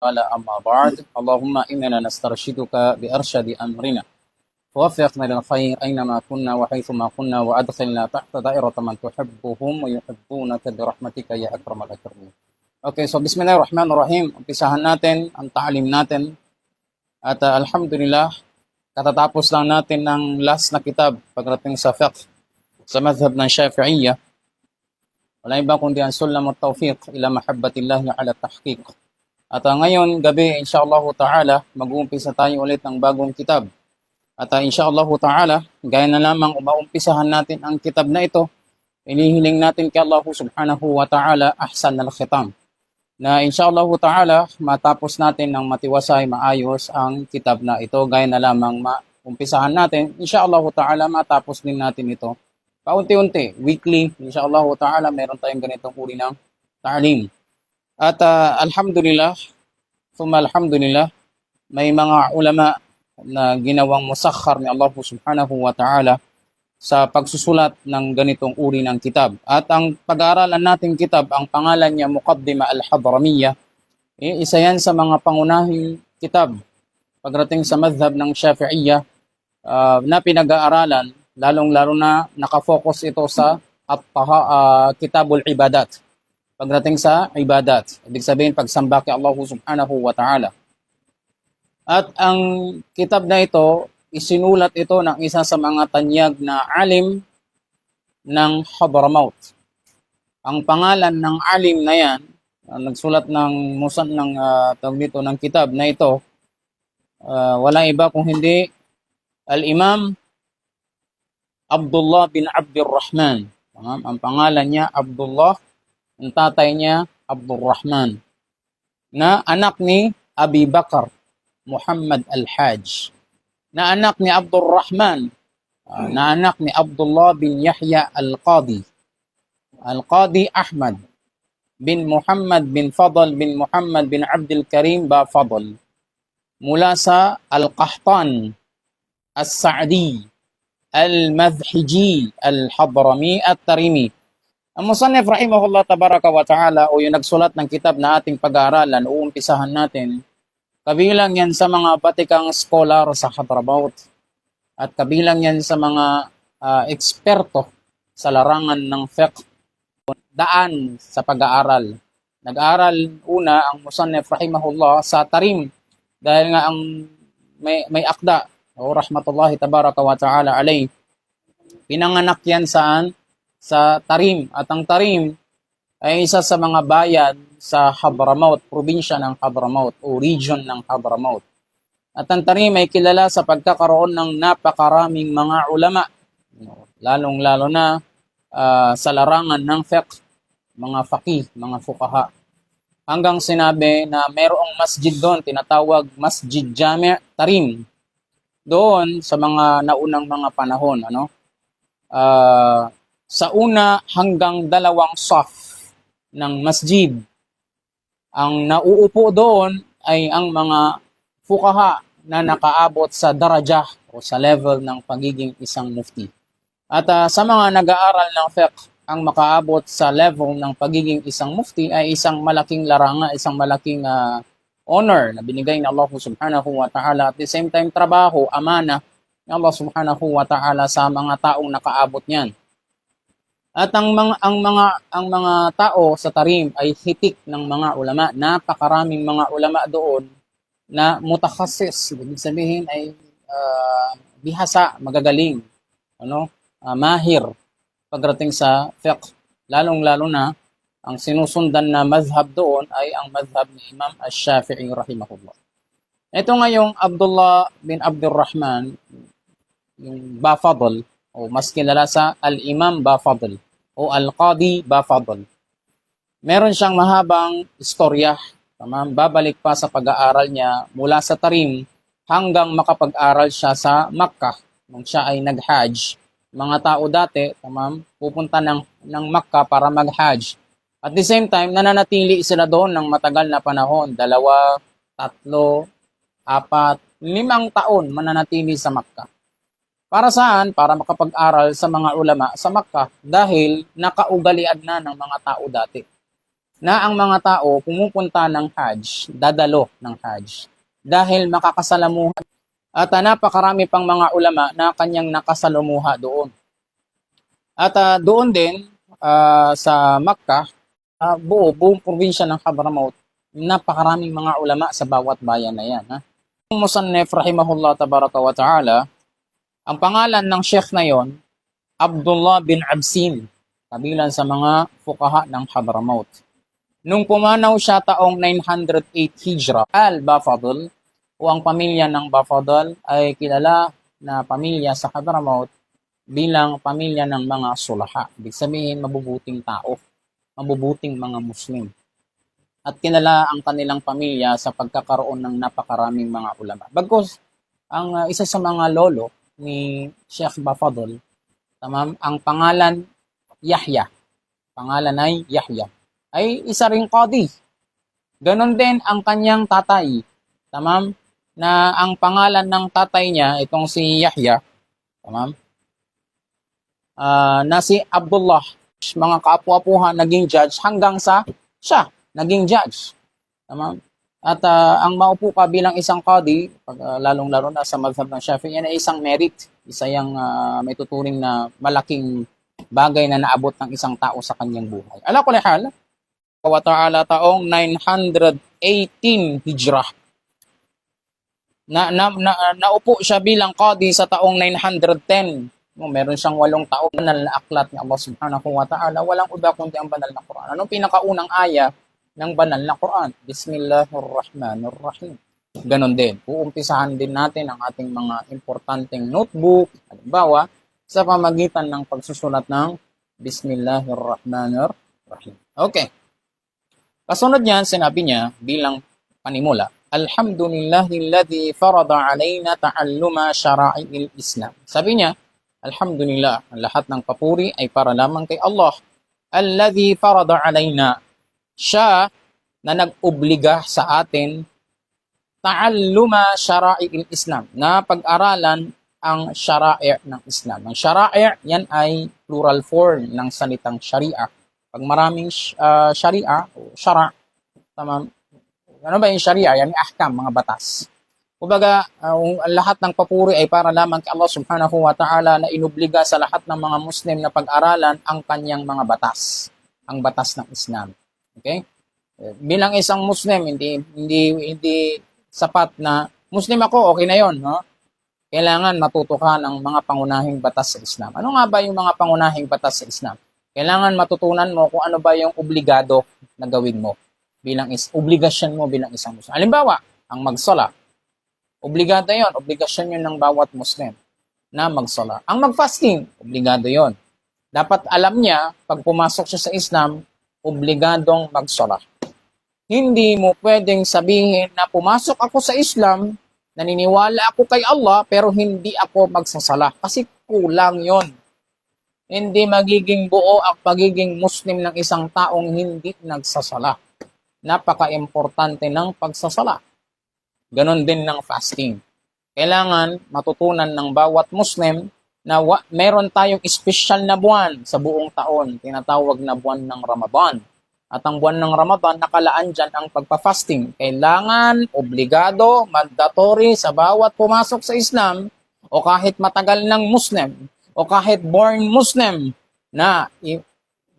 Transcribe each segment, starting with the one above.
قال أما بعد اللهم إننا نسترشدك بأرشد أمرنا ووفقنا للخير أينما كنا وحيثما كنا وأدخلنا تحت دائرة من تحبهم ويحبونك برحمتك يا أكرم الأكرمين. Okay, so Bismillahirrahmanirrahim. Umpisahan natin ang ta'alim natin. At alhamdulillah, katatapos lang natin ng last na kitab pagdating sa fiqh sa madhab ng Shafi'iyya. Wala iba kundi ang sulam at tawfiq ila mahabbatillahi ala tahqiq. At ngayon gabi, insyaAllah ta'ala, mag-uumpisa tayo ulit ng bagong kitab. At insyaAllah ta'ala, gaya na lamang umaumpisahan natin ang kitab na ito, inihiling natin kay Allah subhanahu wa ta'ala ahsan al-khitam. Na insyaAllah ta'ala, matapos natin ng matiwasay, maayos ang kitab na ito, gaya na lamang maumpisahan natin, insyaAllah ta'ala, matapos din natin ito. Paunti-unti, weekly, insyaAllah ta'ala, meron tayong ganitong uri ng ta'alim. At alhamdulillah, alhamdulillah, may mga ulama na ginawang musakhar ni Allah subhanahu wa ta'ala sa pagsusulat ng ganitong uri ng kitab. At ang pag-aaralan nating kitab, ang pangalan niya Muqaddimah al-Hadramiyya, isa yan sa mga pangunahing kitab pagdating sa madhab ng Shafi'iyya na pinag-aaralan, lalong-lalo na nakafocus ito sa kitabul ibadat. Pagdating sa ibadat, ibig sabihin pagsamba kay Allah subhanahu wa ta'ala. At ang kitab na ito, isinulat ito ng isa sa mga tanyag na alim ng Hadramaut. Ang pangalan ng alim na yan, nagsulat ng musan ng ng kitab na ito, wala iba kung hindi Al-Imam Abdullah bin Abdurrahman. Ang pangalan niya Abdullah, ang tatay niya Abdurrahman, na anak ni Abi Bakar Muhammad al-Hajj, na anak ni Abdurrahman, na anak ni Abdullah bin Yahya al-Qadi, al-Qadi Ahmad bin Muhammad bin Fadl bin Muhammad bin Abdul Karim ba Fadl, mula sa Al-Qahtan As-Sa'di Al-Madhhiji Al-Hadrami At-Tarimi. Ang musannif rahimahullah tabaraka wa ta'ala, o yung nagsulat ng kitab na ating pag-aaralan, uumpisahan natin, kabilang yan sa mga batikang scholar sa Hadramaut at kabilang yan sa mga eksperto sa larangan ng fiqh, daan sa pag-aaral. Nag-aaral una ang musannif rahimahullah sa Tarim dahil nga ang may akda, o rahmatullahi tabaraka wa ta'ala alayh, pinanganak yan saan? Sa Tarim. At ang Tarim ay isa sa mga bayan sa Hadramaut, probinsya ng Hadramaut o region ng Hadramaut. At ang Tarim ay kilala sa pagkakaroon ng napakaraming mga ulama, lalong-lalo na sa larangan ng fiqh, mga faqih, mga fuqaha. Hanggang sinabi na mayroong masjid doon, tinatawag Masjid Jami' Tarim. Doon sa mga naunang mga panahon, sa una hanggang dalawang saf ng masjid, ang nauupo doon ay ang mga fuqaha na nakaabot sa darajah o sa level ng pagiging isang mufti. At sa mga nag-aaral ng fiqh, ang makaabot sa level ng pagiging isang mufti ay isang malaking larangan, isang malaking honor na binigay ng Allah subhanahu wa ta'ala. At the same time, trabaho, amana ng Allah subhanahu wa ta'ala sa mga taong nakaabot niyan. At ang mga tao sa Tarim ay hitik ng mga ulama. Napakaraming mga ulama doon na mutakhasis. Ibig sabihin ay bihasa, magagaling, mahir pagdating sa fiqh. Lalong-lalo na ang sinusundan na mazhab doon ay ang mazhab ni Imam Ash-Shafi'i rahimahullah. Ito ngayong Abdullah bin Abdurrahman, yung Ba Fadl, o mas kilala sa Al-Imam Ba Fadl o Al-Qadi Ba Fadl. Meron siyang mahabang istorya. Babalik pa sa pag-aaral niya mula sa Tarim hanggang makapag-aral siya sa Makkah nung siya ay nag-Hajj. Mga tao dati, pupunta ng Makkah para mag-Hajj. At the same time, nananatili sila doon ng matagal na panahon. 2, 3, 4, 5 taon mananatili sa Makkah. Para saan? Para makapag-aral sa mga ulama sa Makkah dahil nakaugalian na ng mga tao dati. na ang mga tao pumupunta ng Hajj, dadalo ng Hajj, dahil makakasalamuha at napakarami pang mga ulama na kanyang nakasalamuha doon. At doon din sa Makkah, buong probinsya ng Hadramaut, napakaraming mga ulama sa bawat bayan na yan. Ang Musannif rahimahullah tabaraka wa ta'ala, ang pangalan ng sheikh na yon, Abdullah bin Absin, kabilang sa mga fuqaha ng Hadramaut. Nung pumanaw siya taong 908 Hijra, al-Bafadl o ang pamilya ng Bafadl ay kilala na pamilya sa Hadramaut bilang pamilya ng mga sulaha. Ibig sabihin, mabubuting tao, mabubuting mga Muslim. At kilala ang kanilang pamilya sa pagkakaroon ng napakaraming mga ulama. Bagkus, ang isa sa mga lolo ni Sheikh Bafadl, ang pangalan Yahya, pangalan ay Yahya, ay isa ring qadi. Ganon din ang kanyang tatay, na ang pangalan ng tatay niya, itong si Yahya, na si Abdullah, mga kaapu-apuhan naging judge hanggang sa siya naging judge. At ang maupo ka bilang isang qadi, lalong-lalo na sa madhab ng Shafi'i, yan ay isang merit, isa yung may tuturing na malaking bagay na naabot ng isang tao sa kanyang buhay. Ala kulli hal, wa ta'ala taong 918 Hijrah. Naupo siya bilang qadi sa taong 910. Meron siyang 8 taon banal na aklat ni Allah subhanahu wa ta'ala. Walang iba kundi ang banal na Quran. Anong pinakaunang aya ng banal na Quran? Bismillahirrahmanirrahim. Ganon din. Uumpisahan din natin ang ating mga importanteng notebook, halimbawa, sa pamagitan ng pagsusulat ng Bismillahirrahmanirrahim. Okay. Kasunod niyan, sinabi niya bilang panimula, Alhamdulillahilladzi farada alayna ta'alluma syara'il Islam. Sabi niya, Alhamdulillah, ang lahat ng papuri ay para lamang kay Allah. Alladzi farada alayna, siya na nag-obliga sa atin ta'alluma syara'il Islam, na pag-aralan ang syara'i' ng Islam. Ang syara'i' yan ay plural form ng salitang sharia. Pag maraming sharia o syara', ano ba yung sharia? Yan yung ahkam, mga batas. Kumbaga, ang lahat ng papuri ay para lamang kay Allah subhanahu wa ta'ala na inubliga sa lahat ng mga Muslim na pag-aralan ang kanyang mga batas, ang batas ng Islam. Okay? Bilang isang Muslim, hindi sapat na Muslim ako, okay na yon, no? Kailangan matuto ka ng mga pangunahing batas sa Islam. Ano nga ba yung mga pangunahing batas sa Islam? Kailangan matutunan mo kung ano ba yung obligado na gawin mo obligasyon mo bilang isang Muslim. Halimbawa, ang magsala. Obligado yon, obligasyon yun ng bawat Muslim na magsala. Ang mag-fasting, obligado yon. Dapat alam niya, pag pumasok siya sa Islam, obligadong magsala. Hindi mo pwedeng sabihin na pumasok ako sa Islam, naniniwala ako kay Allah, pero hindi ako magsasala. Kasi kulang yon. Hindi magiging buo ang pagiging Muslim ng isang taong hindi nagsasala. Napaka-importante ng pagsasala. Ganon din ng fasting. Kailangan matutunan ng bawat Muslim na meron tayong special na buwan sa buong taon, tinatawag na buwan ng Ramadan. At ang buwan ng Ramadan, nakalaan dyan ang pagpa-fasting. Kailangan, obligado, mandatory sa bawat pumasok sa Islam o kahit matagal ng Muslim o kahit born Muslim na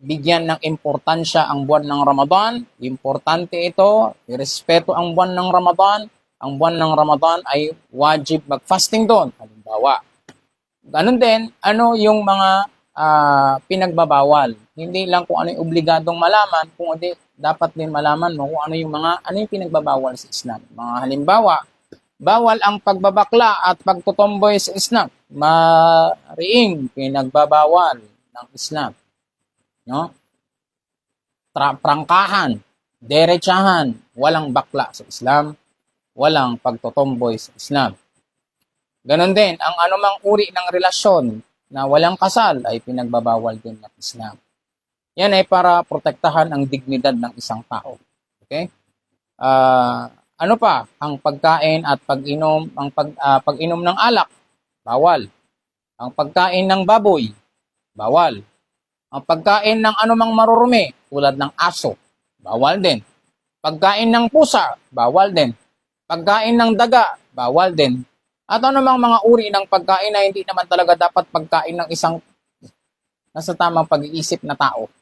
bigyan ng importansya ang buwan ng Ramadan. Importante ito, irespeto ang buwan ng Ramadan. Ang buwan ng Ramadan ay wajib mag-fasting doon. Halimbawa, ganun din, ano yung mga pinagbabawal. Hindi lang kung ano yung obligadong malaman, kung hindi, dapat din malaman mo kung ano yung pinagbabawal sa Islam. Mga halimbawa, bawal ang pagbabakla at pagtutomboy sa Islam. Mariing pinagbabawal ng Islam. No? Prangkahan, derechahan, walang bakla sa Islam, walang pagtotomboy sa Islam. Ganon din, ang anumang uri ng relasyon na walang kasal ay pinagbabawal din ng Islam. Yan ay para protektahan ang dignidad ng isang tao. Okay? Ano pa? Ang pagkain at pag-inom, pag-inom ng alak, bawal. Ang pagkain ng baboy, bawal. Ang pagkain ng anumang marurumi, tulad ng aso, bawal din. Pagkain ng pusa, bawal din. Pagkain ng daga, bawal din. At anumang mga uri ng pagkain na hindi naman talaga dapat pagkain ng isang nasa tamang pag-iisip na tao.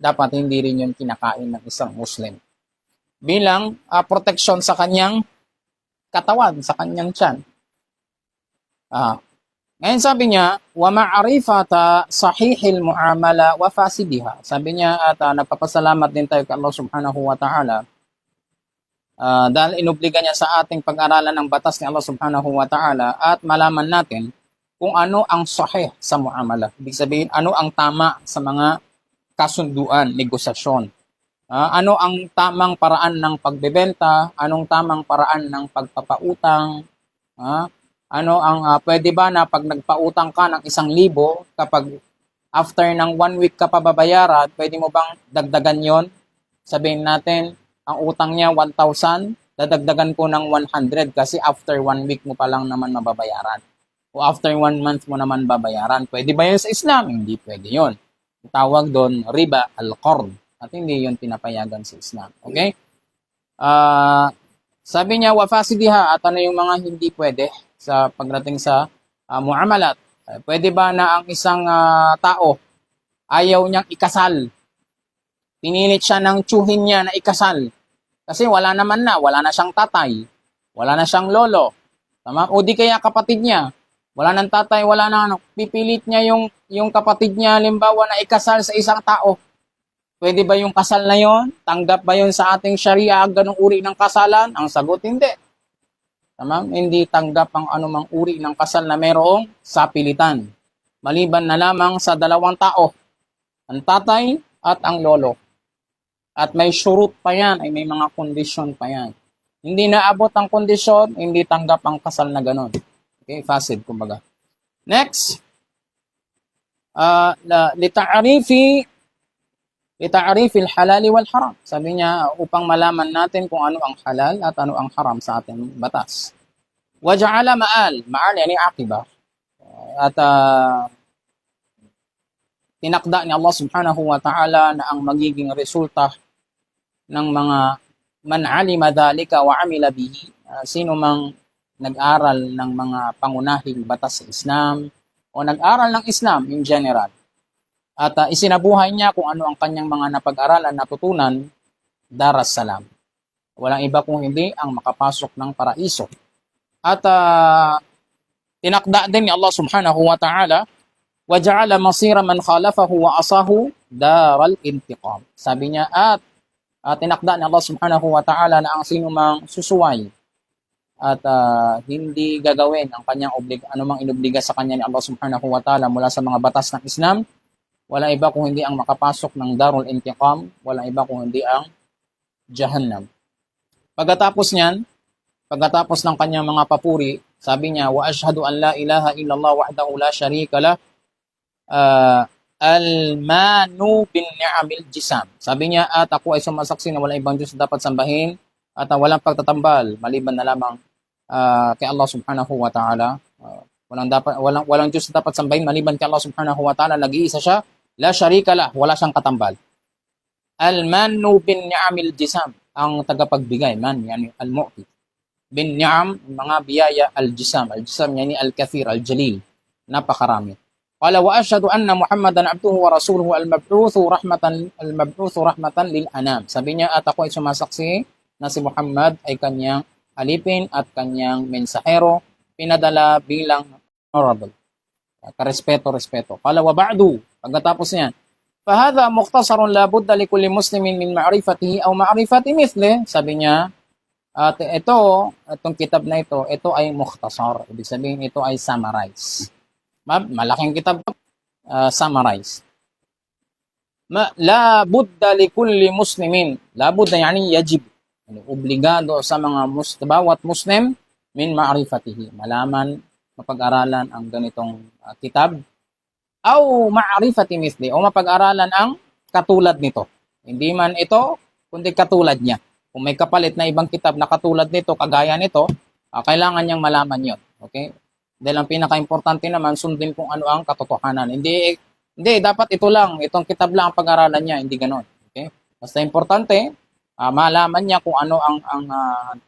Dapat hindi rin yun kinakain ng isang Muslim. Bilang proteksyon sa kanyang katawan, sa kanyang tiyan. Ngayon sabi niya, wa ma'rifata sahihil muamala wa fasidiha. Sabi niya at nagpapasalamat din tayo kay Allah Subhanahu wa Ta'ala dahil inobliga niya sa ating pag-aralan ng batas ni Allah Subhanahu wa Ta'ala at malaman natin kung ano ang sahih sa muamala. Ibig sabihin, ano ang tama sa mga kasunduan, negosasyon. Ano ang tamang paraan ng pagbebenta, anong tamang paraan ng pagpapautang, ano ang pwede ba na pag nagpautang ka ng 1,000, kapag after ng 1 week ka pa babayaran, pwede mo bang dagdagan yon? Sabihin natin, ang utang niya 1,000, dadagdagan ko ng 100 kasi after 1 week mo pa lang naman mababayaran. O after 1 month mo naman babayaran. Pwede ba yun sa Islam? Hindi pwede yun. Tawag doon, riba al-qard. At hindi yun pinapayagan sa Islam. Okay? Sabi niya, wafasidiha, at ano yung mga hindi pwede sa pagdating sa muamalat. Pwede ba na ang isang tao ayaw niyang ikasal? Pinilit siya ng tsuhin niya na ikasal. Kasi wala na siyang tatay. Wala na siyang lolo. Tama? O di kaya kapatid niya. Wala nang tatay, wala na ano. Pipilit niya yung kapatid niya, halimbawa na ikasal sa isang tao. Pwede ba yung kasal na yon? Tanggap ba yon sa ating sharia, ganong uri ng kasalan? Ang sagot, hindi. Tama? Hindi tanggap ang anumang uri ng kasal na mayroong sapilitan. Maliban na lamang sa 2 tao. Ang tatay at ang lolo. At may shurut pa yan, ay may mga kondisyon pa yan. Hindi naabot ang kondisyon, hindi tanggap ang kasal na ganon. Okay, fasid, kumbaga. Next, lita'arifi al-halali wal haram. Sabi niya, upang malaman natin kung ano ang halal at ano ang haram sa ating batas. Waja'ala ma'al yani aqiba. At tinakda ni Allah Subhanahu wa Ta'ala na ang magiging resulta ng mga man alima dhalika wa amila bihi, sino mang nag-aral ng mga pangunahing batas sa Islam o nag-aral ng Islam in general at isinabuhay niya kung ano ang kanyang mga napag-aralan, natutunan, daras salam. Walang iba kung hindi ang makapasok ng paraiso. At tinakda din ni Allah Subhanahu wa Ta'ala, waja'ala masira man khalafahu wa asahu daral intiqam. Sabi niya, at tinakda ni Allah Subhanahu wa Ta'ala na ang sino mang susuway at hindi gagawin ang kanyang anumang inobliga sa kanya ni Allah Subhanahu wa Ta'ala mula sa mga batas ng Islam, wala iba kung hindi ang makapasok ng darul intiqam, wala iba kung hindi ang Jahannam. Pagkatapos niyan, pagkatapos ng kanyang mga papuri, sabi niya, wa ashhadu an la ilaha illallah wahdahu la sharika lah, al-manu bin ni'amil jisam. Sabi niya, at ako ay sumasaksi na walang ibang Diyos na dapat sambahin at walang pagtatambal maliban na lamang kay Allah Subhanahu wa Ta'ala. Walang Diyos na dapat sambahin maliban kay Allah Subhanahu wa Ta'ala. Nag-iisa siya, la sharika lah, wala siyang katambal. Al-manu bin ni'amil jisam, ang tagapagbigay, man yani al-mu'ti. Bin ni'am, mga biyaya, al-jisam yani al-kathir, al-jalil, napakarami. Qala wa ashhadu anna Muhammadan abduhu wa rasuluhu al-mab'uthu rahmatan lil anam. Sabi niya, at ako ay sumasaksi na si Muhammad ay kanyang alipin at kanyang mensahero, pinadala bilang honorable. Karespeto. Qala wa ba'du, pagkatapos niyan, fahadha mukhtasarun la budda li kulli muslimin min ma'rifatihi aw ma'rifati mithli. Sabi niya, at itong kitab na ito ay mukhtasar. Ibig sabihin, ito ay summarize. Malaking kitab, summarize. La budda li kulli muslimin. La budda yani yajib. Obligado sa mga bawat Muslim min ma'rifatihi. Malaman, mapag-aralan ang ganitong kitab. Aw ma'rifati mithli. O mapag-aralan ang katulad nito. Hindi man ito, kundi katulad niya. Kung may kapalit na ibang kitab na katulad nito, kagaya nito, kailangan niyang malaman yon. Okay? Dahil ang pinaka-importante naman, sundin kung ano ang katotohanan. Hindi, dapat ito lang, itong kitab lang ang pag-aralan niya, hindi ganon. Okay? Basta importante, malaman niya kung ano ang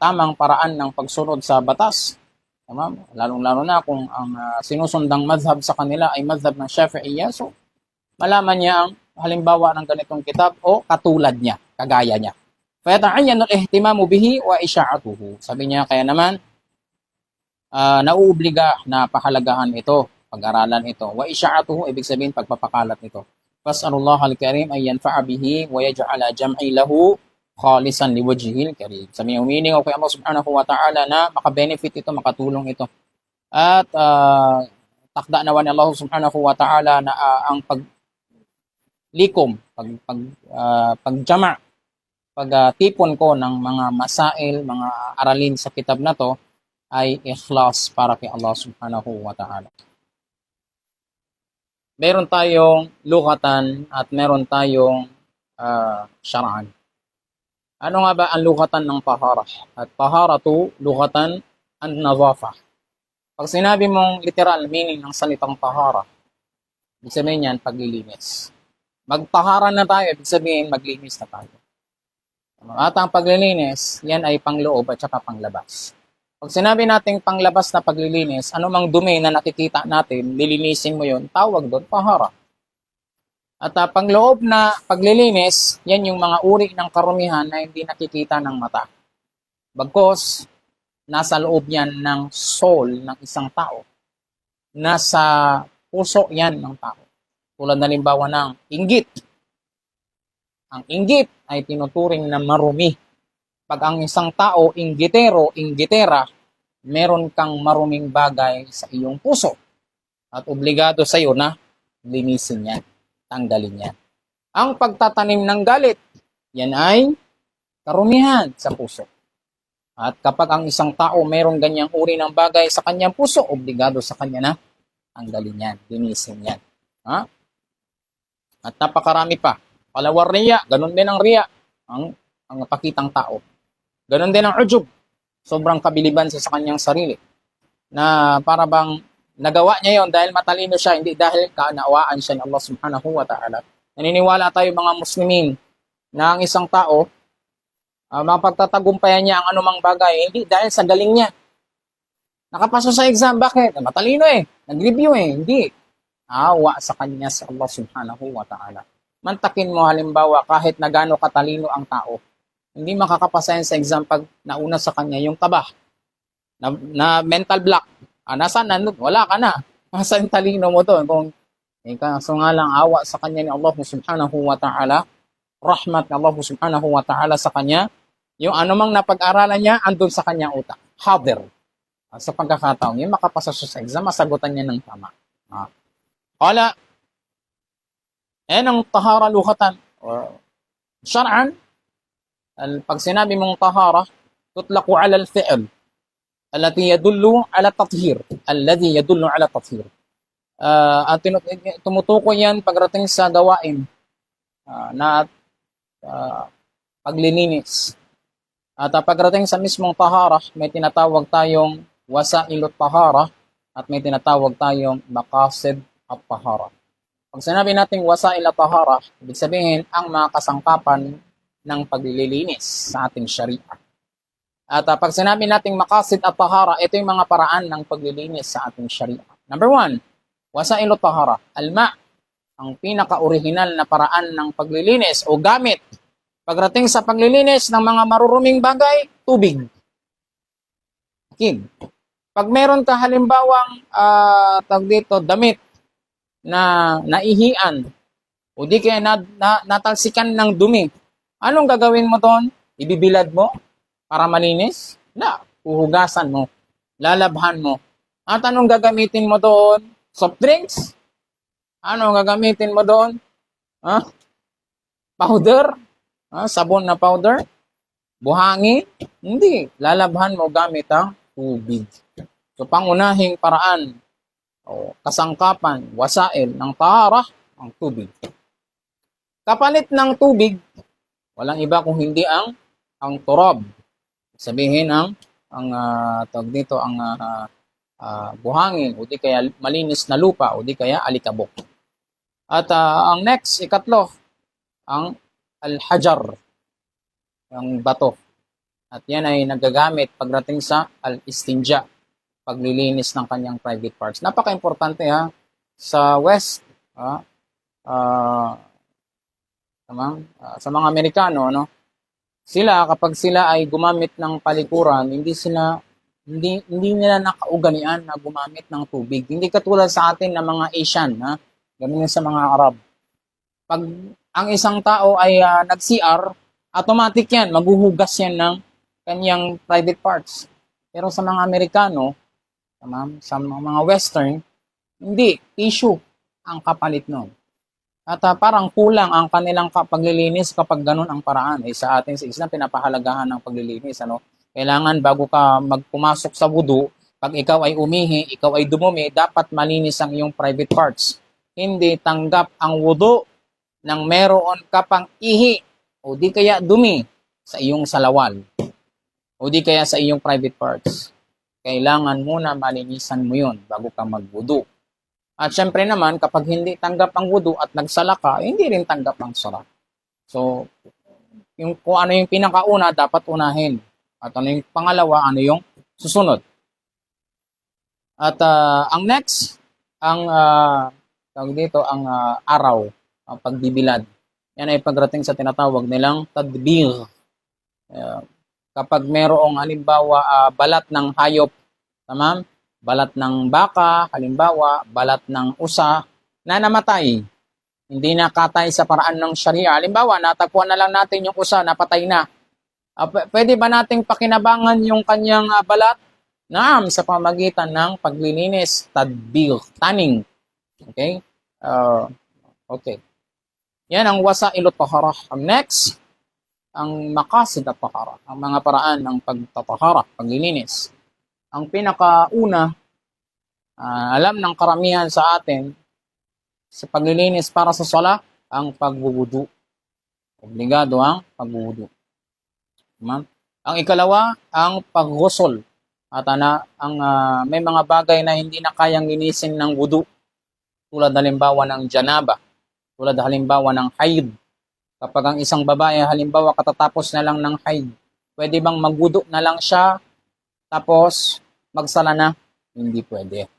tamang paraan ng pagsunod sa batas. Tama? Lalong-lalo na kung ang sinusundang madhab sa kanila ay madhab ng Shafi'iyya. So, malaman niya ang halimbawa ng ganitong kitab o katulad niya, kagaya niya. فَيَتَعَيَّنُ الْإِهْتِمَامُ بِهِ وَإِشَاعَتُهُ. Sabi niya, kaya naman, nauobliga na pahalagahan ito, pag-aralan ito. وَإِشَاعَتُهُ, ibig sabihin pagpapakalat nito. فَاسْأَلُ اللَّهَ الْكَرِيمَ أَن يَنْفَعَ بِهِ وَيَجْعَلَ جَمْعِي لَهُ خالصا لوجهه الكريم. Sabi niya, humiling ako kay Allah subhanahu wa ta'ala na makabenefit ito, makatulong ito. At takda nawa ni Allah subhanahu wa ta'ala na ang paglikom, pagjama, pagtipon ko ng mga masail, mga aralin sa kitab na to ay ikhlas para kay Allah subhanahu wa ta'ala. Meron tayong lughatan at meron tayong syar'an. Ano nga ba ang lughatan ng tahara? At taharatu lughatan an-nadhafa. Pag sinabi mong literal meaning ng salitang tahara, ibig sabihin yan, paglilinis. Magtahara na tayo, ibig sabihin, maglinis na tayo. At ang paglilinis, yan ay pangloob at saka panglabas. Pag sinabi nating panglabas na paglilinis, anumang dumi na nakikita natin, lilinisin mo yun, tawag doon, tahara. At pangloob na paglilinis, yan yung mga uri ng karumihan na hindi nakikita ng mata. Bagkos, nasa loob yan ng soul ng isang tao. Nasa puso yan ng tao. Tulad na limbawa ng inggit. Ang inggit ay tinuturing na marumi. Pag ang isang tao, inggitero, inggitera, meron kang maruming bagay sa iyong puso. At obligado sa iyo na linisin yan. Tanggalin yan. Ang pagtatanim ng galit, yan ay karumihan sa puso. At kapag ang isang tao mayroong ganyang uri ng bagay sa kanyang puso, obligado sa kanya na tanggalin yan, linisin yan. Ha? At napakarami pa. Palawar riya, ganun din ang riya, ang pakitang tao. Ganun din ang ujub, sobrang kabiliban sa kanyang sarili. Na para bang nagawa niya yon dahil matalino siya, hindi dahil kaunawaan siya ng Allah subhanahu wa ta'ala. Naniniwala tayo mga Muslimin na ang isang tao, mapagtatagumpayan niya ang anumang bagay, hindi dahil sa galing niya. Nakapasok sa exam, bakit? Matalino nag-review hindi. Awa sa kanya sa Allah subhanahu wa ta'ala. Mantakin mo halimbawa kahit na gaano katalino ang tao, hindi makakapasa yan sa exam pag nauna sa kanya yung taba, na mental block. Nasaan na? Wala ka na. Nasa yung talino mo doon. Kung kaso nga lang awa sa kanya ni Allah subhanahu wa ta'ala, rahmat ni Allah subhanahu wa ta'ala sa kanya, yung anumang napag-aralan niya, andun sa kanyang utak. Hadir. Sa pagkakataon, yung makapasa siya sa exam, masagutan niya ng tama. Kala, ang tahara lughatan. Syar'an, pag sinabi mong tahara, tutlaqu ala al-fi'l. التي يدل على التطهير الذي يدل على التطهير at tumutukoy yan pagrating sa gawain na paglilinis at pagrating sa mismong tahara may tinatawag tayong wasailut tahara at may tinatawag tayong maqasid at tahara. Pag sinabi nating wasail at tahara, ibig sabihin ang mga kasangkapan ng paglilinis sa ating syariah. At pag sinabi nating maqasid at tahara, ito yung mga paraan ng paglilinis sa ating syariah. Number 1, wasailu tahara. Alma, ang pinaka-original na paraan ng paglilinis o gamit. Pagdating sa paglilinis ng mga maruruming bagay, tubig. Okay. Pag meron ka halimbawang damit na naihian o di kaya natalsikan ng dumi, anong gagawin mo doon? Ibibilad mo? Para malinis? Uhugasan mo. Lalabhan mo. At anong gagamitin mo doon? Soft drinks? Anong gagamitin mo doon? Powder? Sabon na powder? Buhangin? Hindi. Lalabhan mo gamit ang tubig. So, pangunahing paraan o kasangkapan, wasail ng tahara, ang tubig. Kapalit ng tubig, walang iba kung hindi ang turab. Sabihin ang tawag dito ang buhangin o di kaya malinis na lupa o di kaya alikabok. At ang next, ikatlo, ang al-hajar, yung bato. At yan ay nagagamit pagdating sa al-istinja, paglilinis ng kanyang private parts. Napaka-importante ha, sa West, sa mga Amerikano, no? Sila kapag sila ay gumamit ng palikuran, hindi nila nakaugalian na gumamit ng tubig. Hindi katulad sa atin na mga Asian, ha? Ganun sa mga Arab. Pag ang isang tao ay nag-CR, automatic yan, maghuhugas yan ng kanyang private parts. Pero sa mga Amerikano, sa mga Western, hindi, tissue ang kapalit nun. At parang kulang ang kanilang paglilinis kapag ganun ang paraan. Sa atin sa Islam, pinapahalagahan ng paglilinis. Kailangan bago ka magpumasok sa wudu, pag ikaw ay umihi, ikaw ay dumumi, dapat malinis ang iyong private parts. Hindi tanggap ang wudu nang meron ka pang ihi o di kaya dumi sa iyong salawal o di kaya sa iyong private parts. Kailangan muna malinisan mo yun bago ka magwudu. At syempre naman, kapag hindi tanggap ang wudu at nagsala ka, hindi rin tanggap ang salat. So, kung ano yung pinakauna, dapat unahin. At ano yung pangalawa, ano yung susunod. At ang next, ang araw, ang pagbibilad. Yan ay pagdating sa tinatawag nilang tadbir. Kapag merong halimbawa balat ng hayop, tamam? Balat ng baka, halimbawa, balat ng usa na namatay. Hindi nakatay sa paraan ng Sharia. Halimbawa, natagpuan na lang natin yung usa, napatay na. Pwede ba nating pakinabangan yung kanyang balat? Naam, sa pamagitan ng paglilinis, tadbir, tanning. Okay? Okay. Yan ang wasailut taharah. Ang next, ang maqasid at taharah. Ang mga paraan ng pagtataharah, paglilinis. Ang pinakauna, alam ng karamihan sa atin, sa paglilinis para sa sala, ang pagwuwudu. Obligado ang pagwuwudu. Ang ikalawa, ang paghusol. At may mga bagay na hindi na kayang linisin ng wudu. Tulad halimbawa ng janaba. Tulad halimbawa ng haid. Kapag ang isang babae halimbawa katatapos na lang ng haid, pwede bang magwudu na lang siya tapos magsala na? Hindi pwede.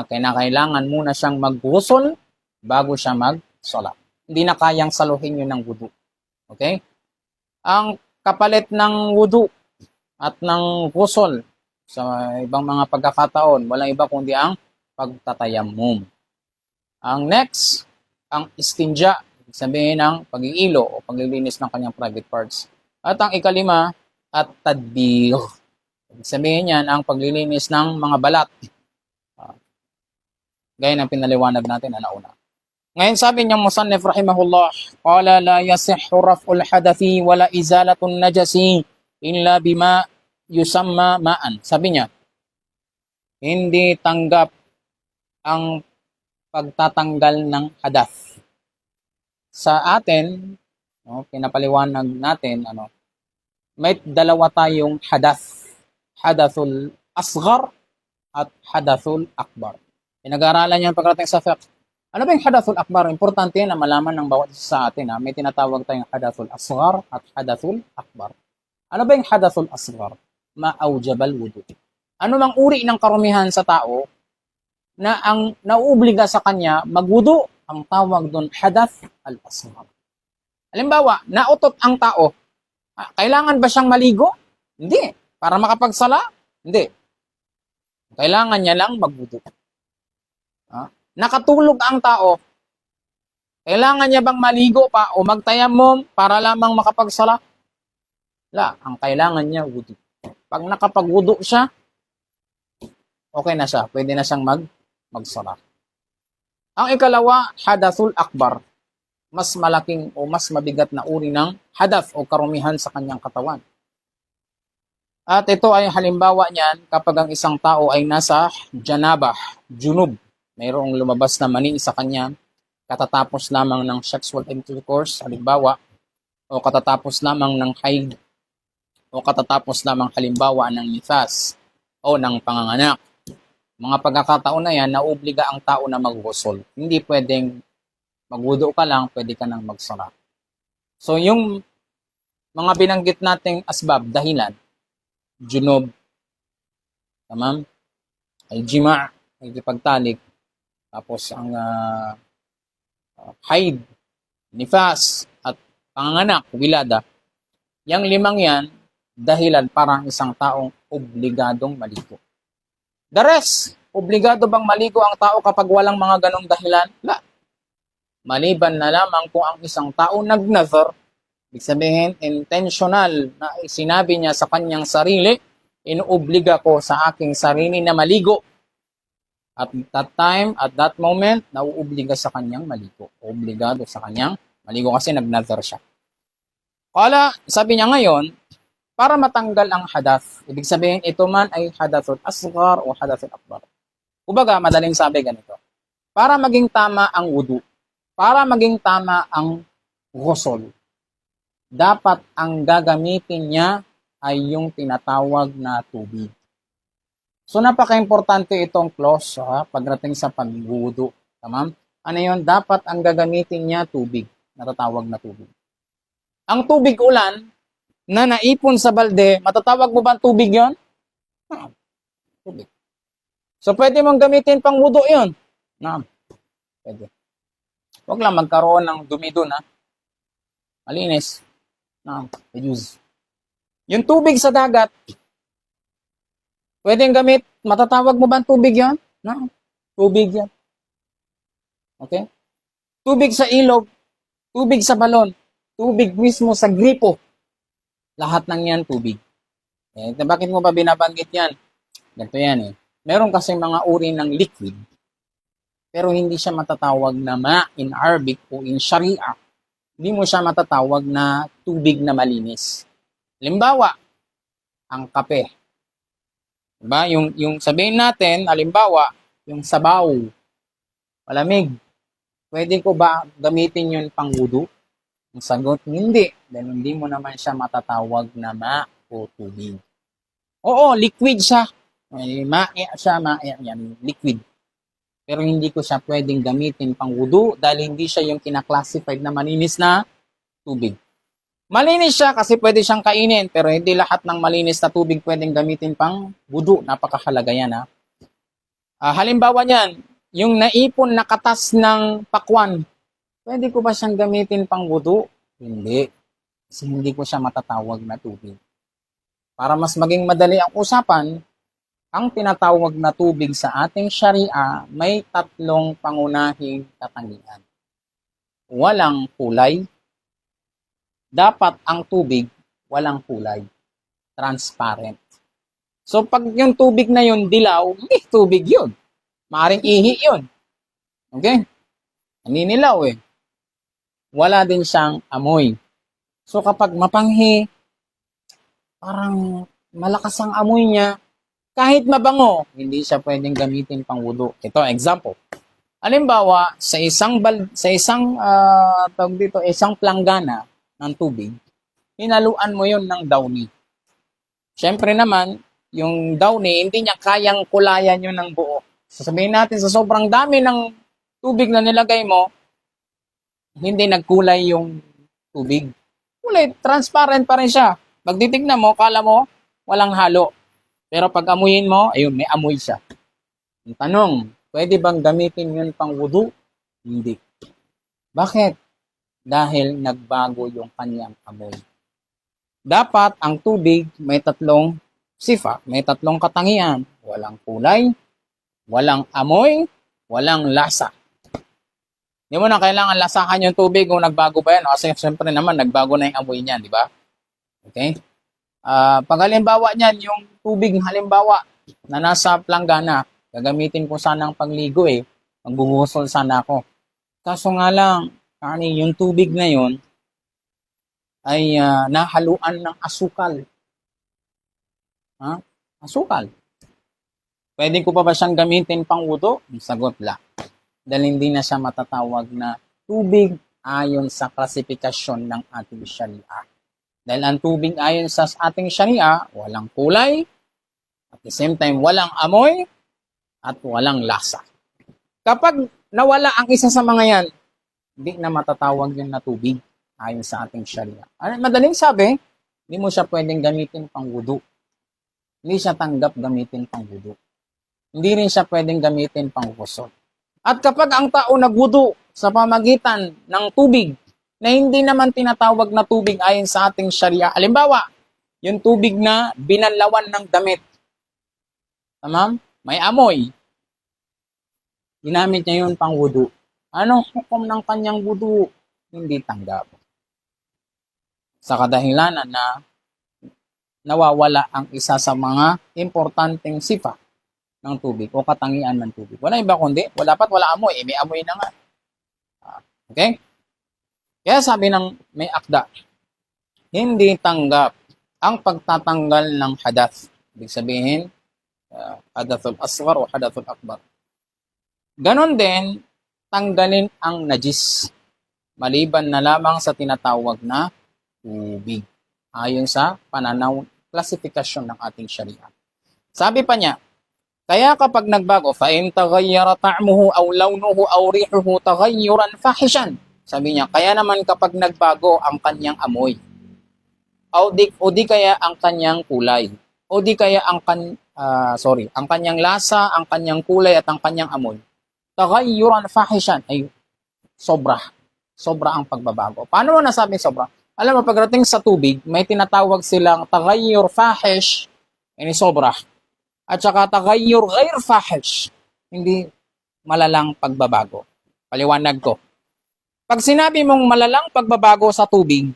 Kailangan muna siyang magghusol bago siya magsala. Hindi na kayang saluhin yun ng wudu. Okay? Ang kapalit ng wudu at ng ghusol sa ibang mga pagkakataon, walang iba kundi ang pagtatayammum. Ang next, ang istinja, sabihin ng pag-iilo o paglilinis ng kanyang private parts. At ang ikalima, at tadbir. Sabihin yan ang paglilinis ng mga balat. Gaya ng pinaliwanag natin na nauna. Ngayon sabi niyang musannif rahimahullah, qala la yasihhu raf'ul hadathi wala izalatun najasi illa bima yusamma ma'an. Sabi niya, hindi tanggap ang pagtatanggal ng hadath. Sa atin, pinapaliwanag natin, may dalawa tayong hadath. Hadathul asghar at hadathul akbar. Pinag-aaralan niyan pagdating sa fiqh. Ano ba yung hadathul akbar? Importante na malaman ng bawat isa sa atin. May tinatawag tayong hadathul asghar at hadathul akbar. Ano ba yung hadathul asghar? Ma'aujabal wudu. Ano mang uri ng karumihan sa tao na ang nauobliga sa kanya magwudu, ang tawag doon hadath al-asghar. Halimbawa, nautot ang tao. Kailangan ba siyang maligo? Hindi. Para makapagsala? Hindi. Kailangan niya lang magwudu. Nakatulog ang tao. Kailangan niya bang maligo pa o magtayammum para lamang makapagsala? La, ang kailangan niya wudu. Pag nakapagwudu siya, okay na siya. Pwede na siyang magsala. Ang ikalawa, hadathul akbar. Mas malaking o mas mabigat na uri ng hadath o karumihan sa kanyang katawan. At ito ay halimbawa niyan kapag ang isang tao ay nasa janabah, junub. Mayroong lumabas na mani sa kanya katatapos lamang ng sexual intercourse, halimbawa, o katatapos lamang ng haid, o katatapos lamang halimbawa ng nifas, o ng panganganak. Mga pagkakataon na yan, naobliga ang tao na magghusol. Hindi pwedeng magwudu ka lang, pwede ka nang magsala. So yung mga binanggit nating asbab, dahilan, junub, tamam, al-jima', pagtalik, tapos ang haid, nifas, at panganganak, wilada, yung limang yan, dahilan para isang taong obligadong maligo. The rest, obligado bang maligo ang tao kapag walang mga ganong dahilan? La. Maliban na lamang kung ang isang tao nag-nazar, ibig sabihin, intentional na sinabi niya sa kanyang sarili, inuobliga ko sa aking sarili na maligo. At that time, at that moment, nauobliga sa kanyang maligo. Obligado sa kanyang maligo kasi nag-nazar siya. Kala, sabi niya ngayon, para matanggal ang hadath. Ibig sabihin, ito man ay hadathul asghar o hadathul akbar. Kumbaga, madaling sabi ganito. Para maging tama ang wudu, para maging tama ang ghusl, dapat ang gagamitin niya ay yung tinatawag na tubig. So, napaka-importante itong clause pagdating sa pagwudu. Tamam? Ano yun? Dapat ang gagamitin niya tubig. Natatawag na tubig. Ang tubig ulan na naipon sa balde, matatawag mo ba tubig yon? Tubig. So, pwede mong gamitin pang wudu yon. Pwede. Huwag lang magkaroon ng dumi doon, malinis. Use. Yung tubig sa dagat, pwedeng gamit, matatawag mo ba tubig yon? Tubig yan. Okay? Tubig sa ilog, tubig sa balon, tubig mismo sa gripo. Lahat ng yan, tubig. Bakit mo ba binabanggit yan? Ganito yan Meron kasi mga uri ng liquid, pero hindi siya matatawag na in Arabic o in Sharia. Hindi mo siya matatawag na tubig na malinis. Halimbawa, ang kape. Diba? Yung sabihin natin, halimbawa, yung sabaw, malamig. Pwede ko ba gamitin yun pang wudu? Ang sagot, hindi. Dahil hindi mo naman siya matatawag na o tubig. Oo, liquid siya. Yan, liquid. Pero hindi ko siya pwedeng gamitin pang wudu dahil hindi siya yung kinaklassified na malinis na tubig. Malinis siya kasi pwede siyang kainin, pero hindi lahat ng malinis na tubig pwedeng gamitin pang wudu. Napakahalaga yan halimbawa niyan, yung naipon na katas ng pakwan, pwede ko ba siyang gamitin pang wudu? Hindi. Kasi hindi ko siya matatawag na tubig. Para mas maging madali ang usapan, ang tinatawag na tubig sa ating Sharia may tatlong pangunahing katangian. Walang kulay. Dapat ang tubig walang kulay. Transparent. So pag yung tubig na yun dilaw, hindi tubig yun. Maaring ihi yun. Okay? Naninilaw Wala din siyang amoy. So kapag mapanghi, parang malakas ang amoy niya, kahit mabango, hindi siya pwedeng gamitin pang wudu. Ito, example. Halimbawa, sa isang planggana ng tubig, hinaluan mo yon ng downy. Siyempre naman, yung downy, hindi niya kayang kulayan yun ng buo. Sasabihin natin, sa sobrang dami ng tubig na nilagay mo, hindi nagkulay yung tubig. Kulay, transparent pa rin siya. Pag titignan mo, kala mo, walang halo. Pero pag amuyin mo, ayun, may amoy siya. Ang tanong, pwede bang gamitin yun pang wudu? Hindi. Bakit? Dahil nagbago yung kanyang amoy. Dapat ang tubig may tatlong sifa, may tatlong katangian. Walang kulay, walang amoy, walang lasa. Hindi mo na kailangan lasahan yung tubig kung nagbago ba yan. Kasi siyempre naman, nagbago na yung amoy niya, di ba? Okay? Pag halimbawa niyan, yung tubig halimbawa na nasa planggana, gagamitin ko sana ang pangligo Magbuhusol sana ako. Kaso nga lang, yung tubig na yon ay nahaluan ng asukal. Asukal. Pwede ko pa ba siyang gamitin pang wudu? Sagot la. Dahil hindi na siya matatawag na tubig ayon sa klasifikasyon ng ating Sharia. Dahil ang tubig ayon sa ating Sharia, walang kulay, at the same time, walang amoy, at walang lasa. Kapag nawala ang isa sa mga yan, hindi na matatawag yun na tubig. ayon sa ating Sharia. Madaling sabi, hindi mo siya pwedeng gamitin pang wudu. Hindi siya tanggap gamitin pang wudu. Hindi rin siya pwedeng gamitin pang ghusl. At kapag ang tao nagwudu sa pamagitan ng tubig na hindi naman tinatawag na tubig ayon sa ating Sharia, halimbawa, yung tubig na binanlawan ng damit, tamam? May amoy, ginamit niya yun pang wudu. Anong hukom ng kanyang wudu? Hindi tanggap. Sa kadahilanan na nawawala ang isa sa mga importanteng sifa ng tubig o katangian ng tubig. Wala iba kundi, wala amoy, may amoy na nga. Okay? Kaya sabi ng may akda, hindi tanggap ang pagtatanggal ng hadath. Ibig sabihin, hadathul asghar o hadathul akbar. Ganon din, tanggalin ang najis. Maliban na lamang sa tinatawag na tubig. Ayon sa pananaw, klasifikasyon ng ating Sharia. Sabi pa niya, kaya kapag nagbago, فَإِنْ تَغَيَّرَ طَعْمُهُ أَوْ لَوْنُهُ أَوْ رِيحُهُ تَغَيُّرًا فَاحِشًا. Sabi niya, kaya naman kapag nagbago ang kanyang amoy, o di kaya ang kanyang kulay, o di kaya ang kanyang lasa, ang kanyang kulay at ang kanyang amoy, تَغَيُّرًا فَاحِشًا, ay sobra ang pagbabago. Paano mo nasabing sobra? Alam mo, pagdating sa tubig, may tinatawag silang تَغَيُّر فَاحِش, ini sobra. At saka tagayyur ghair fahish, hindi malalang pagbabago. Paliwanag ko. Pag sinabi mong malalang pagbabago sa tubig,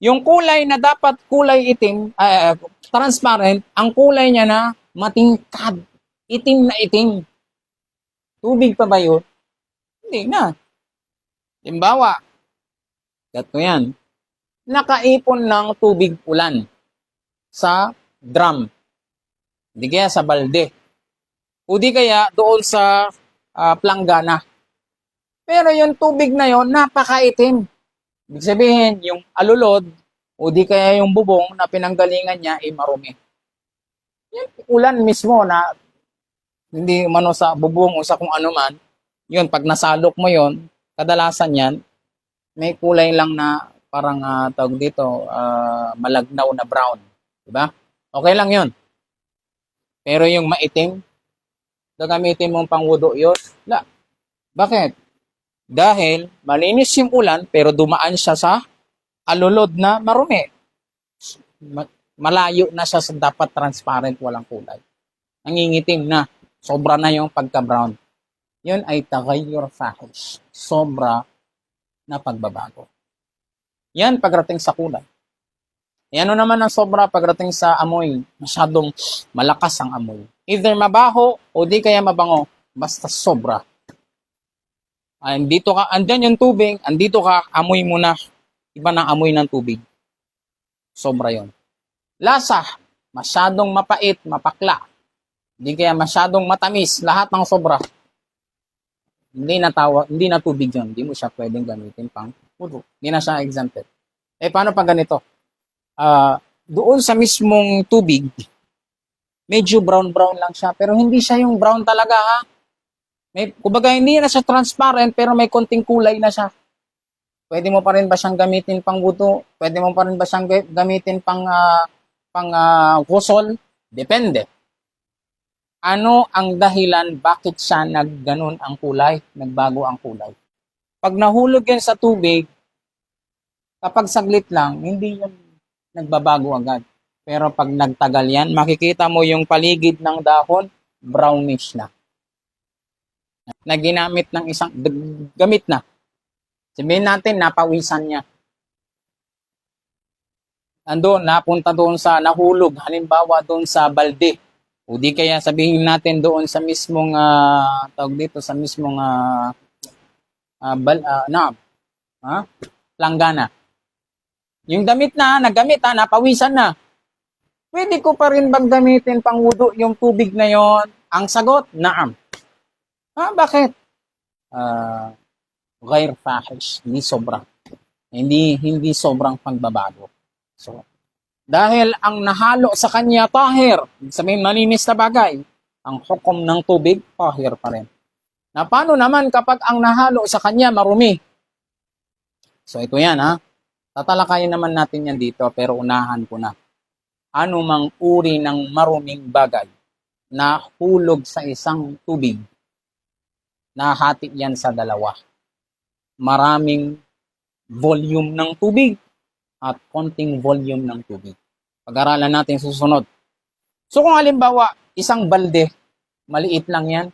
yung kulay na dapat kulay itim, transparent, ang kulay niya na matingkad, itim na itim. Tubig pa ba yun? Hindi na. Halimbawa, gato yan, nakaipon ng tubig ulan sa drum. Di kaya sa balde. O di kaya doon sa planggana. Pero yung tubig na yon napakaitim. Ibig sabihin, yung alulod, o di kaya yung bubong na pinanggalingan niya ay marumi. Yung ulan mismo na hindi mano sa bubong o sa kung ano man, yun, pag nasalok mo yon, kadalasan yan, may kulay lang na parang tawag dito, malagnaw na brown. Diba? Okay lang yun. Pero yung maitim, gagamitin mong pangwudu yun? La. Bakit? Dahil malinis yung ulan pero dumaan siya sa alulod na marumi. Malayo na siya sa dapat transparent, walang kulay. Nangingitim na. Sobra na yung pagka-brown. Yun ay tagayyur fahish. Sobra na pagbabago. Yan pagdating sa kulay. Ano naman ang sobra pagdating sa amoy? Masyadong malakas ang amoy. Either mabaho o di kaya mabango. Basta sobra. Andito ka, andyan yung tubig, andito ka, amoy mo na. Iba na amoy ng tubig. Sobra yon. Lasa, masyadong mapait, mapakla. Di kaya masyadong matamis, lahat ng sobra. Hindi na tubig yun. Hindi mo siya pwedeng gamitin pang wudu. Hindi na siya exempted. Paano pag ganito? Doon sa mismong tubig, medyo brown-brown lang siya, pero hindi siya yung brown talaga, ha? Kumbaga, hindi na siya transparent, pero may konting kulay na siya. Pwede mo pa rin ba siyang gamitin pang wudu? Pwede mo pa rin ba siyang gamitin pang ghusl? Depende. Ano ang dahilan bakit siya nagganon ang kulay, nagbago ang kulay? Pag nahulog yan sa tubig, kapag saglit lang, hindi yun nagbabago agad. Pero pag nagtagal yan, makikita mo yung paligid ng dahon, brownish na. Na ginamit ng isang, gamit na. Sabihin natin, napawisan niya. Andun, napunta doon sa nahulog, halimbawa doon sa balde. O di kaya sabihin natin doon sa mismong, tawag dito, sa mismong planggana. Yung damit na, nagamit napawisan na. Pwede ko pa rin bang gamitin pang wudu yung tubig na yon? Ang sagot, naam. Bakit? Ghair fahish, hindi sobra. Hindi sobrang pagbabago. So, dahil ang nahalo sa kanya tahir, sabihin malinis na bagay, ang hukom ng tubig, tahir pa rin. Na paano naman kapag ang nahalo sa kanya marumi? So ito yan ha. Tatalakayin naman natin yan dito pero unahan ko na. Ano mang uri ng maruming bagay na hulog sa isang tubig, nahati yan sa dalawa. Maraming volume ng tubig at konting volume ng tubig. Pag-aralan natin susunod. So kung halimbawa, isang balde, maliit lang yan.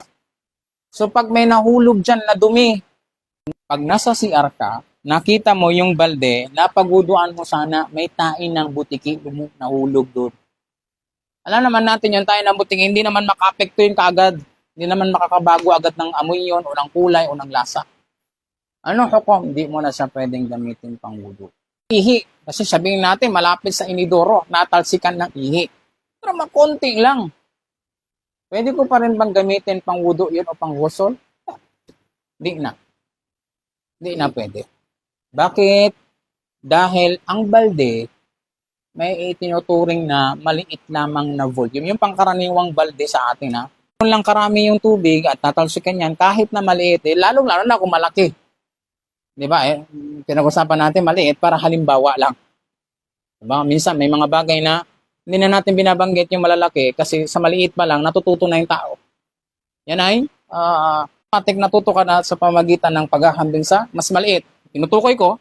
So pag may nahulog dyan na dumi, pag nasa CR ka, nakita mo yung balde, napaguduan mo sana, may tain ng butiki nahulog doon. Alam naman natin yung tain ng butiki, hindi naman maka-apekto yun kaagad. Hindi naman makakabago agad ng amoy yun, o ng kulay, o ng lasa. Ano hukom? Hindi mo na siya pwedeng gamitin pang wudu. Ihi. Kasi sabihin natin, malapit sa inidoro, natalsikan ng ihi. Pero makonti lang. Pwede ko pa rin bang gamitin pang wudu yun o pang ghusl? Hindi na. Hindi na pwede. Bakit? Dahil ang balde, may itinuturing na maliit lamang na volume. Yung pangkaraniwang balde sa atin ha. Kung lang karami yung tubig at natalsikan yan, kahit na maliit, lalong-lalo na kung malaki. Di ba? Pinag-usapan natin maliit para halimbawa lang. Diba? Minsan may mga bagay na hindi na natin binabanggit yung malalaki kasi sa maliit pa lang natututo na yung tao. Yan ay patik natuto ka na sa pamagitan ng paghahambing sa mas maliit. Tinutukoy ko,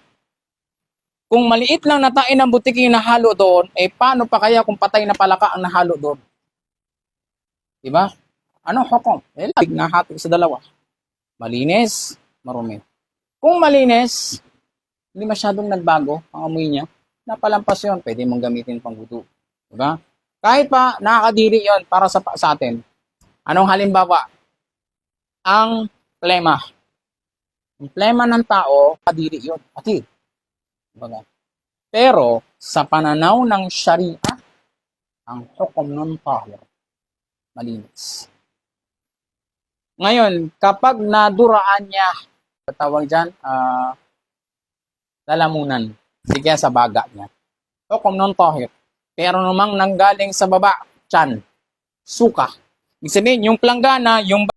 kung maliit lang na tain ng butiki na halo doon, paano pa kaya kung patay na palaka ang nahalo doon? Diba? Ano hukom? Nahati sa dalawa. Malinis, marumi. Kung malinis, hindi masyadong nagbago ang amoy niya, napalampas yun, pwede mong gamitin pang wudu. Diba? Kahit pa nakakadiri yon para sa atin. Anong halimbawa? Ang plema. Ang plema ng tao, kadiri yun. Ati. Diba? Pero, sa pananaw ng Sharia, ang hukom nun tahir. Malinis. Ngayon, kapag naduraan niya, tawag dyan, lalamunan. Hindi kaya sa baga niya. Hukom nun tahir. Pero namang nanggaling sa baba, tiyan, suka. Ibig sabihin, yung planggana, yung